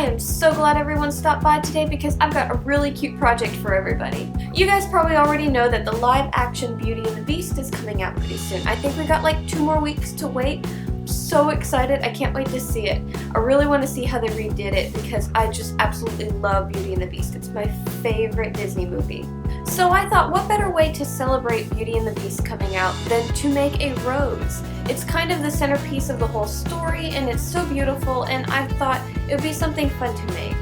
am so glad everyone stopped by today because I've got a really cute project for everybody. You guys probably already know that the live action Beauty and the Beast is coming out pretty soon. I think we got like 2 more weeks to wait. I'm so excited, I can't wait to see it. I really want to see how they redid it because I just absolutely love Beauty and the Beast. It's my favorite Disney movie. So I thought, what better way to celebrate Beauty and the Beast coming out than to make a rose? It's kind of the centerpiece of the whole story and it's so beautiful, and I thought it would be something fun to make.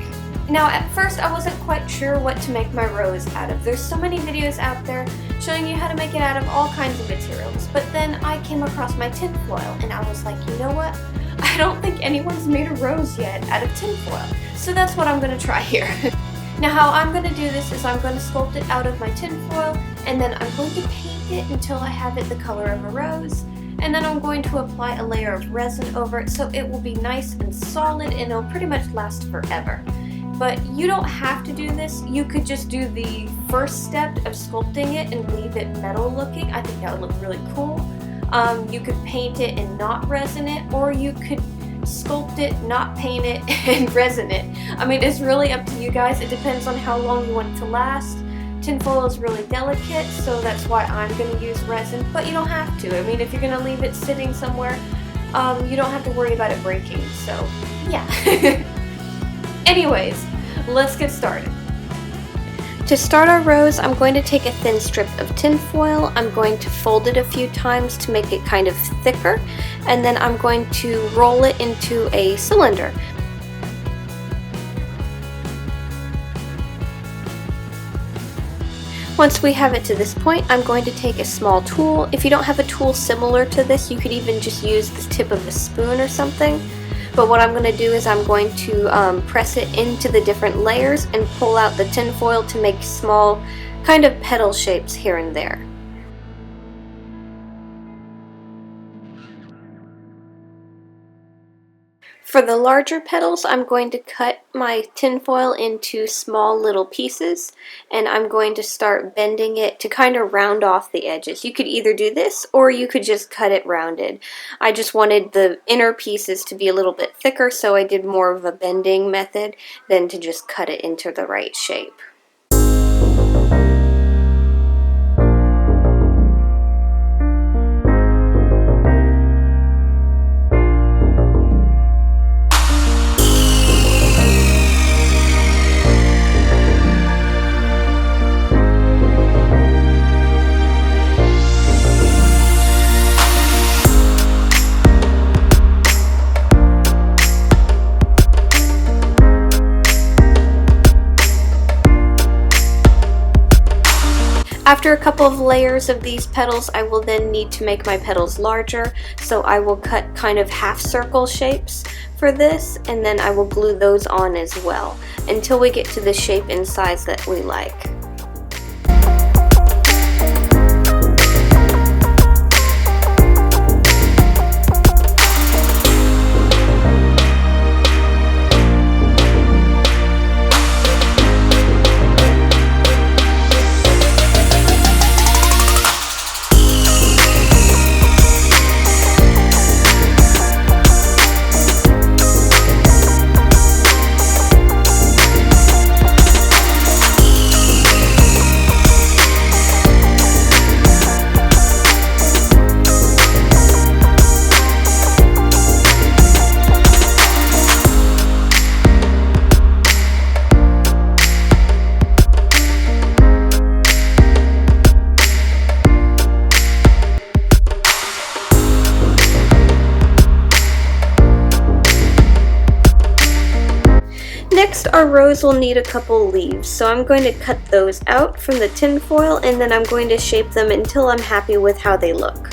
Now at first I wasn't quite sure what to make my rose out of. There's so many videos out there showing you how to make it out of all kinds of materials, but then I came across my tinfoil and I was like, you know what? I don't think anyone's made a rose yet out of tinfoil. So that's what I'm going to try here. Now how I'm going to do this is I'm going to sculpt it out of my tinfoil, and then I'm going to paint it until I have it the color of a rose, and then I'm going to apply a layer of resin over it so it will be nice and solid and it'll pretty much last forever. But you don't have to do this. You could just do the first step of sculpting it and leave it metal looking. I think that would look really cool. You could paint it and not resin it, or you could sculpt it, not paint it, and resin it. I mean, it's really up to you guys. It depends on how long you want it to last. Tinfoil is really delicate, so that's why I'm going to use resin, but you don't have to. I mean, if you're going to leave it sitting somewhere, you don't have to worry about it breaking, so yeah. Anyways, let's get started. To start our rose, I'm going to take a thin strip of tinfoil. I'm going to fold it a few times to make it kind of thicker, and then I'm going to roll it into a cylinder. Once we have it to this point, I'm going to take a small tool. If you don't have a tool similar to this, you could even just use the tip of a spoon or something. But what I'm going to do is I'm going to press it into the different layers and pull out the tinfoil to make small kind of petal shapes here and there. For the larger petals, I'm going to cut my tinfoil into small little pieces, and I'm going to start bending it to kind of round off the edges. You could either do this or you could just cut it rounded. I just wanted the inner pieces to be a little bit thicker, so I did more of a bending method than to just cut it into the right shape. After a couple of layers of these petals, I will then need to make my petals larger, so I will cut kind of half circle shapes for this, and then I will glue those on as well until we get to the shape and size that we like. Next, our rose will need a couple leaves, so I'm going to cut those out from the tinfoil, and then I'm going to shape them until I'm happy with how they look.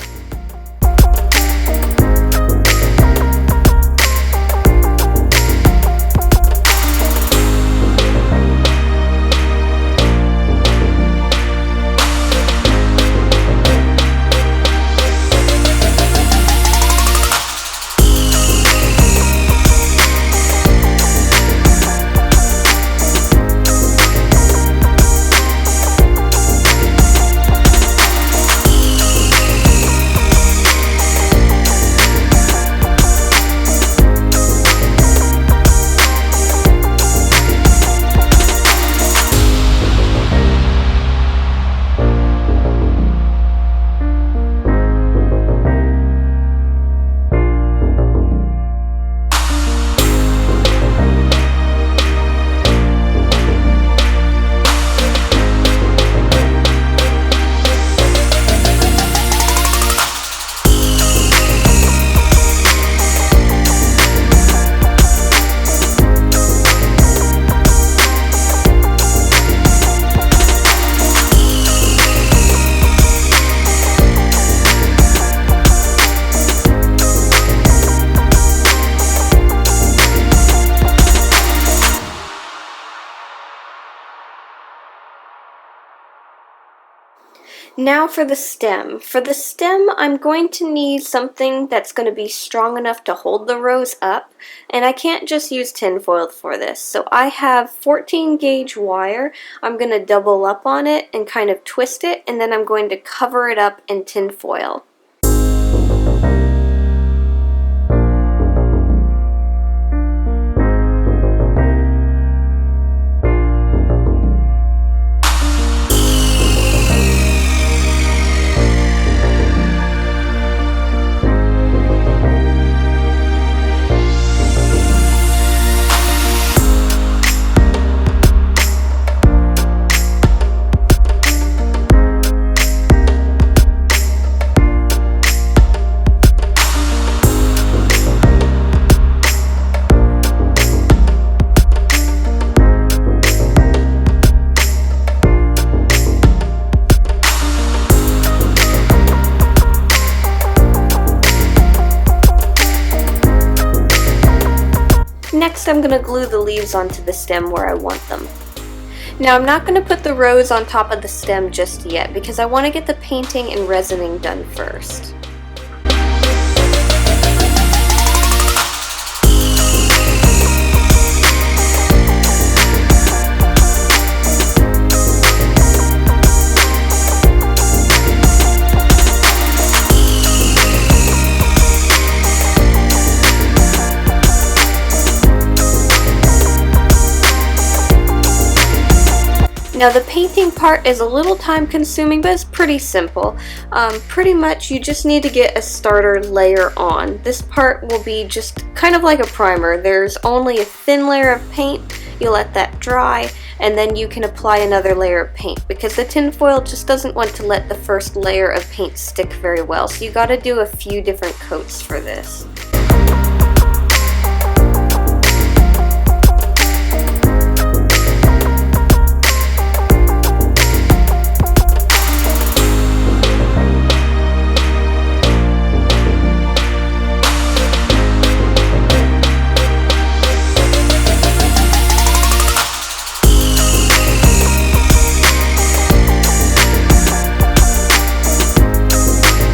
Now for the stem. For the stem, I'm going to need something that's going to be strong enough to hold the rose up, and I can't just use tinfoil for this. So I have 14 gauge wire. I'm going to double up on it and kind of twist it, and then I'm going to cover it up in tinfoil. Next, I'm going to glue the leaves onto the stem where I want them. Now, I'm not going to put the rose on top of the stem just yet because I want to get the painting and resining done first. Now the painting part is a little time consuming, but it's pretty simple. Pretty much you just need to get a starter layer on. This part will be just kind of like a primer. There's only a thin layer of paint. You let that dry, and then you can apply another layer of paint because the tinfoil just doesn't want to let the first layer of paint stick very well. So you got to do a few different coats for this.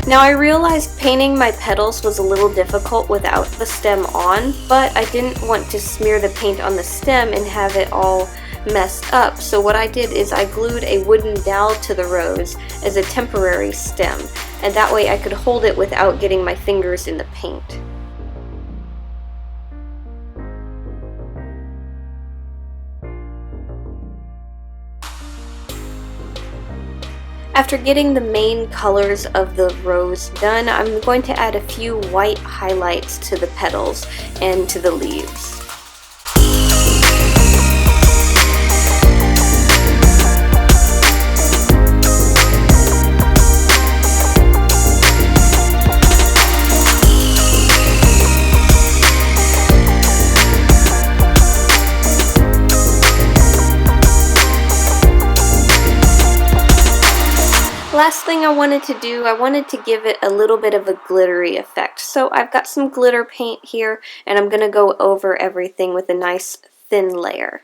Now I realized painting my petals was a little difficult without the stem on, but I didn't want to smear the paint on the stem and have it all messed up. So what I did is I glued a wooden dowel to the rose as a temporary stem, and that way I could hold it without getting my fingers in the paint. After getting the main colors of the rose done, I'm going to add a few white highlights to the petals and to the leaves. Last thing I wanted to do, I wanted to give it a little bit of a glittery effect. So I've got some glitter paint here, and I'm going to go over everything with a nice thin layer.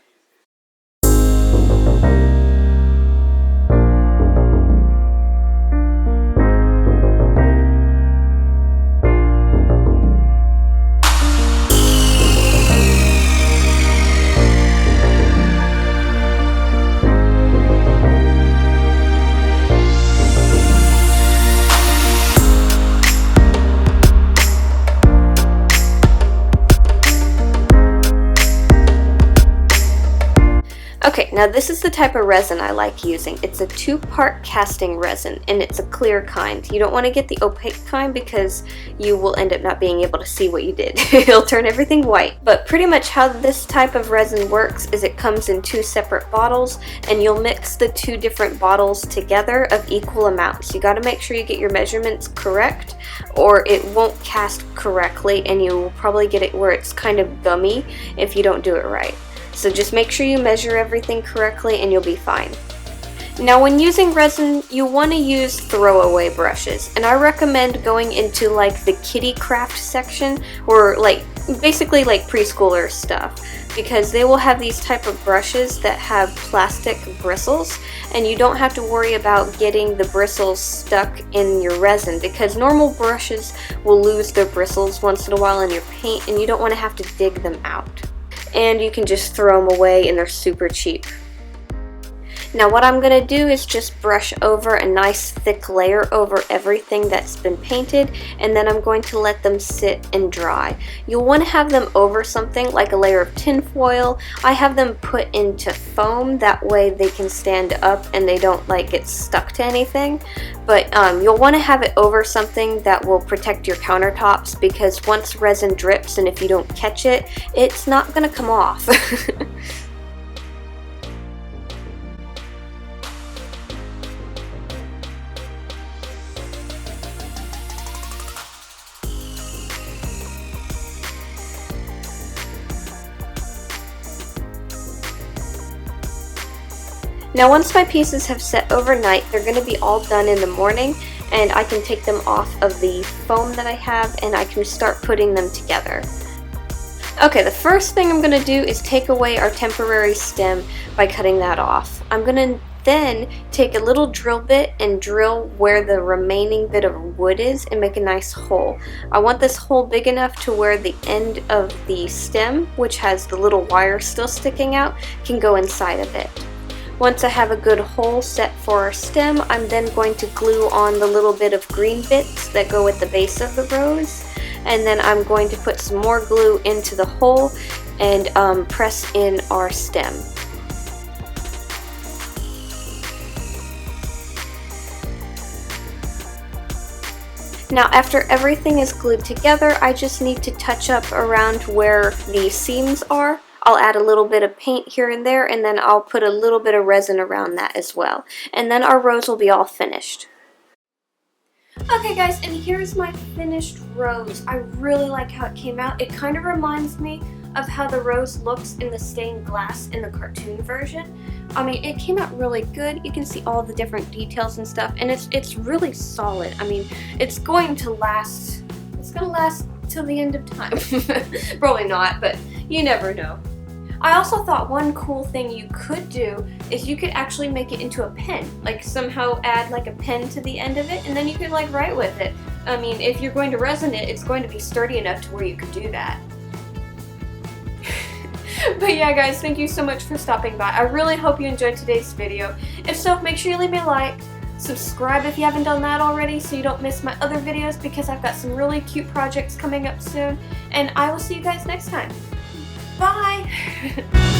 Okay, now this is the type of resin I like using. It's a 2-part casting resin, and it's a clear kind. You don't want to get the opaque kind because you will end up not being able to see what you did. It'll turn everything white. But pretty much how this type of resin works is it comes in 2 separate bottles, and you'll mix the 2 different bottles together of equal amounts. You got to make sure you get your measurements correct, or it won't cast correctly, and you will probably get it where it's kind of gummy if you don't do it right. So just make sure you measure everything correctly and you'll be fine. Now when using resin, you want to use throwaway brushes, and I recommend going into like the kitty craft section, or like basically like preschooler stuff. because they will have these type of brushes that have plastic bristles, and you don't have to worry about getting the bristles stuck in your resin, because normal brushes will lose their bristles once in a while in your paint and you don't want to have to dig them out. And you can just throw them away and they're super cheap. Now what I'm going to do is just brush over a nice thick layer over everything that's been painted, and then I'm going to let them sit and dry. You'll want to have them over something like a layer of tin foil. I have them put into foam, that way they can stand up and they don't like get stuck to anything. But you'll want to have it over something that will protect your countertops, because once resin drips and if you don't catch it, it's not going to come off. Now once my pieces have set overnight, they're going to be all done in the morning, and I can take them off of the foam that I have and I can start putting them together. Okay, the first thing I'm going to do is take away our temporary stem by cutting that off. I'm going to then take a little drill bit and drill where the remaining bit of wood is and make a nice hole. I want this hole big enough to where the end of the stem, which has the little wire still sticking out, can go inside of it. Once I have a good hole set for our stem, I'm then going to glue on the little bit of green bits that go at the base of the rose, and then I'm going to put some more glue into the hole and press in our stem. Now after everything is glued together, I just need to touch up around where the seams are. I'll add a little bit of paint here and there, and then I'll put a little bit of resin around that as well. And then our rose will be all finished. Okay guys, and here's my finished rose. I really like how it came out. It kind of reminds me of how the rose looks in the stained glass in the cartoon version. I mean, it came out really good. You can see all the different details and stuff, and it's really solid. I mean, it's going to last till the end of time. Probably not, but you never know. I also thought one cool thing you could do is you could actually make it into a pen. Like somehow add like a pen to the end of it, and then you could like write with it. I mean, if you're going to resin it, it's going to be sturdy enough to where you could do that. But yeah guys, thank you so much for stopping by. I really hope you enjoyed today's video. If so, make sure you leave me a like. Subscribe if you haven't done that already so you don't miss my other videos, because I've got some really cute projects coming up soon. And I will see you guys next time. Bye!